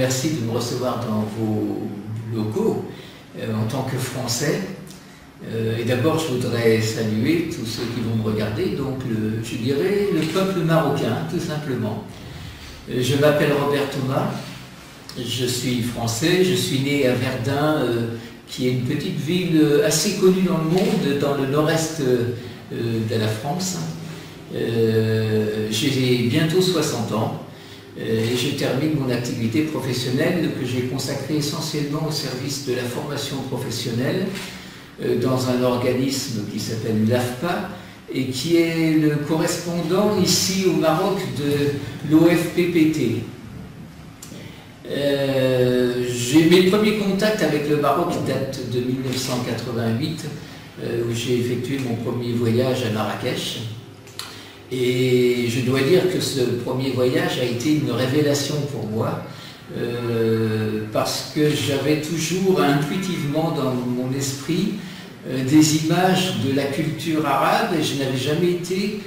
merci de me recevoir dans vos locaux en tant que Français. Et d'abord, je voudrais saluer tous ceux qui vont me regarder, donc je dirais le peuple marocain, tout simplement. Je m'appelle Robert Thomas, je suis français, je suis né à Verdun, qui est une petite ville assez connue dans le monde, dans le nord-est de la France. J'ai bientôt 60 ans et je termine mon activité professionnelle que j'ai consacrée essentiellement au service de la formation professionnelle dans un organisme qui s'appelle l'AFPA et qui est le correspondant ici au Maroc de l'OFPPT. Mes premiers contacts avec le Maroc datent de 1988 où j'ai effectué mon premier voyage à Marrakech. Et je dois dire que ce premier voyage a été une révélation pour moi parce que j'avais toujours intuitivement dans mon esprit des images de la culture arabe et je n'avais jamais été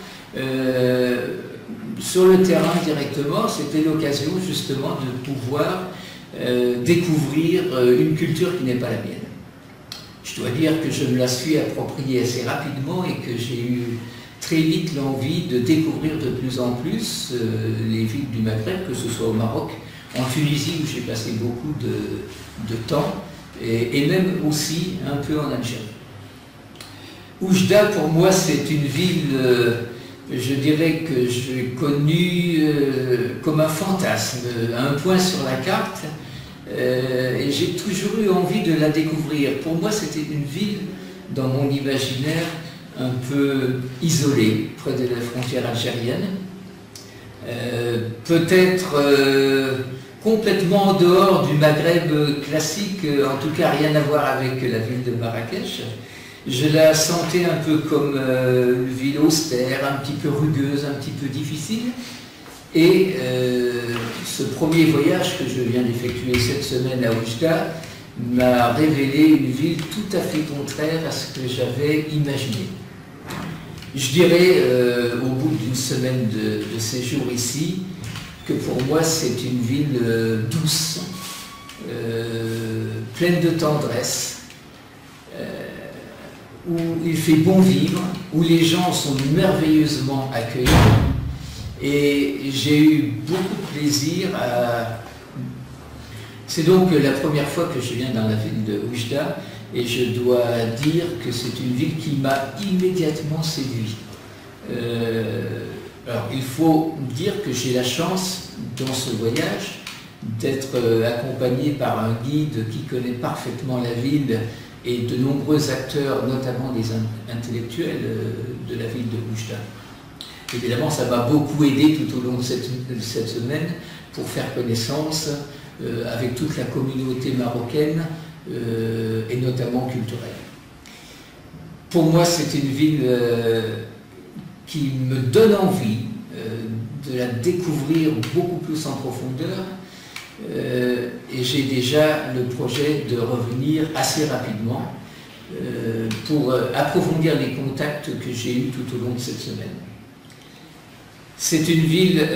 sur le terrain directement. C'était l'occasion justement de pouvoir découvrir une culture qui n'est pas la mienne. Je dois dire que je me la suis appropriée assez rapidement et que j'ai eu très vite l'envie de découvrir de plus en plus les villes du Maghreb, que ce soit au Maroc, en Tunisie où j'ai passé beaucoup de temps, et même aussi un peu en Algérie. Oujda, pour moi, c'est une ville, je dirais que j'ai connue comme un fantasme, un point sur la carte, et j'ai toujours eu envie de la découvrir. Pour moi, c'était une ville, dans mon imaginaire, un peu isolée, près de la frontière algérienne, peut-être complètement en dehors du Maghreb classique, en tout cas rien à voir avec la ville de Marrakech. Je la sentais un peu comme une ville austère, un petit peu rugueuse, un petit peu difficile. Et ce premier voyage que je viens d'effectuer cette semaine à Oujda m'a révélé une ville tout à fait contraire à ce que j'avais imaginé. Je dirais, au bout d'une semaine de séjour ici, que pour moi c'est une ville douce, pleine de tendresse, où il fait bon vivre, où les gens sont merveilleusement accueillants. Et j'ai eu beaucoup de plaisir à... C'est donc la première fois que je viens dans la ville de Oujda, et je dois dire que c'est une ville qui m'a immédiatement séduit. Alors, il faut dire que j'ai la chance, dans ce voyage, d'être accompagné par un guide qui connaît parfaitement la ville et de nombreux acteurs, notamment des intellectuels de la ville de Oujda. Évidemment, ça m'a beaucoup aidé tout au long de cette semaine pour faire connaissance avec toute la communauté marocaine et notamment culturelle. Pour moi, c'est une ville qui me donne envie de la découvrir beaucoup plus en profondeur et j'ai déjà le projet de revenir assez rapidement pour approfondir les contacts que j'ai eus tout au long de cette semaine. C'est une ville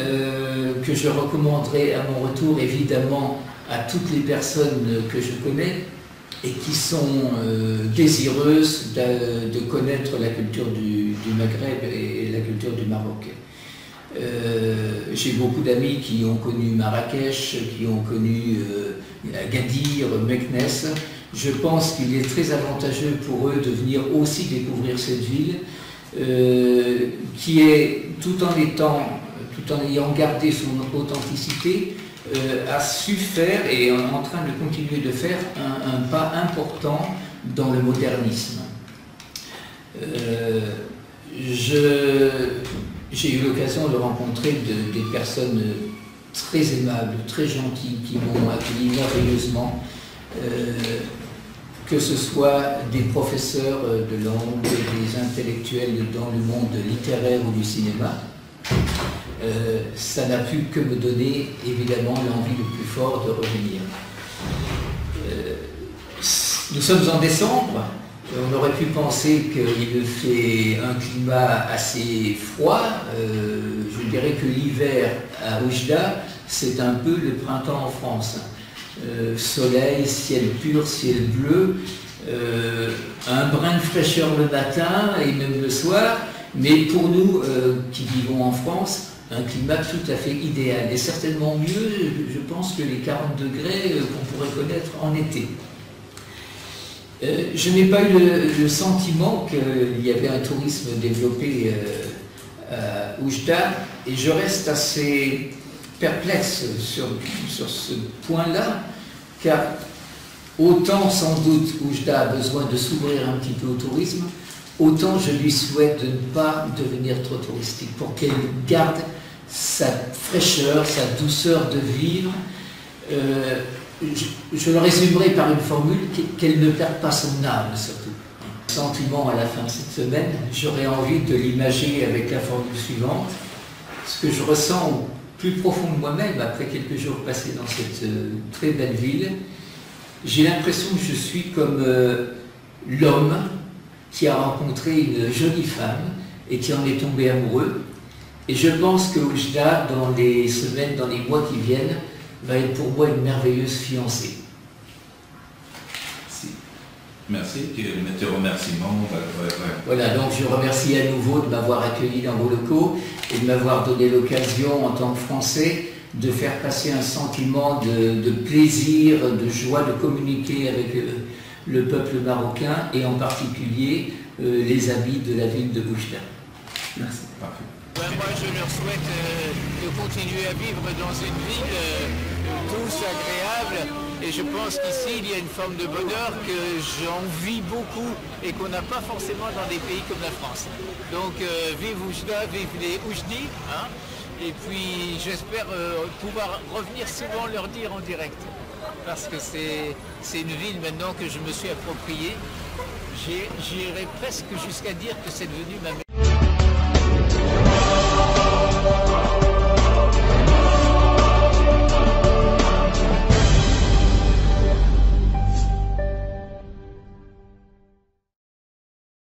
que je recommanderais à mon retour évidemment à toutes les personnes que je connais et qui sont désireuses de connaître la culture du Maghreb et la culture du Maroc. J'ai beaucoup d'amis qui ont connu Marrakech, qui ont connu Agadir, Meknès. Je pense qu'il est très avantageux pour eux de venir aussi découvrir cette ville qui est, tout en ayant gardé son authenticité, a su faire et est en train de continuer de faire un pas important dans le modernisme. J'ai eu l'occasion de rencontrer des personnes très aimables, très gentilles, qui m'ont accueilli merveilleusement, que ce soit des professeurs de langue, des intellectuels dans le monde littéraire ou du cinéma. Ça n'a pu que me donner évidemment l'envie le plus fort de revenir. Nous sommes en décembre, on aurait pu penser qu'il fait un climat assez froid. Je dirais que l'hiver à Oujda c'est un peu le printemps en France. Soleil, ciel pur, ciel bleu, un brin de fraîcheur le matin et même le soir, mais pour nous qui vivons en France, un climat tout à fait idéal et certainement mieux, je pense, que les 40 degrés qu'on pourrait connaître en été. Je n'ai pas eu le sentiment qu'il y avait un tourisme développé à Oujda et je reste assez perplexe sur ce point-là, car autant sans doute Oujda a besoin de s'ouvrir un petit peu au tourisme, autant je lui souhaite de ne pas devenir trop touristique, pour qu'elle garde sa fraîcheur, sa douceur de vivre. Je le résumerai par une formule, qu'elle ne perde pas son âme surtout. Sentiment à la fin de cette semaine, j'aurais envie de l'imager avec la formule suivante. Ce que je ressens au plus profond de moi-même après quelques jours passés dans cette très belle ville, j'ai l'impression que je suis comme l'homme qui a rencontré une jolie femme et qui en est tombé amoureux. Et je pense que Oujda, dans les semaines, dans les mois qui viennent, va être pour moi une merveilleuse fiancée. Merci. Tes remerciements. Voilà, donc je remercie à nouveau de m'avoir accueilli dans vos locaux et de m'avoir donné l'occasion, en tant que Français, de faire passer un sentiment de plaisir, de joie de communiquer avec le peuple marocain et en particulier les habits de la ville de Oujda. Merci. Parfait. Moi, je leur souhaite de continuer à vivre dans une ville douce, agréable. Et je pense qu'ici, il y a une forme de bonheur que j'envie beaucoup et qu'on n'a pas forcément dans des pays comme la France. Donc, vive Oujda, vive les Oujdi. Hein, et puis, j'espère pouvoir revenir souvent leur dire en direct. Parce que c'est une ville maintenant que je me suis appropriée. J'irais presque jusqu'à dire que c'est devenu ma maison.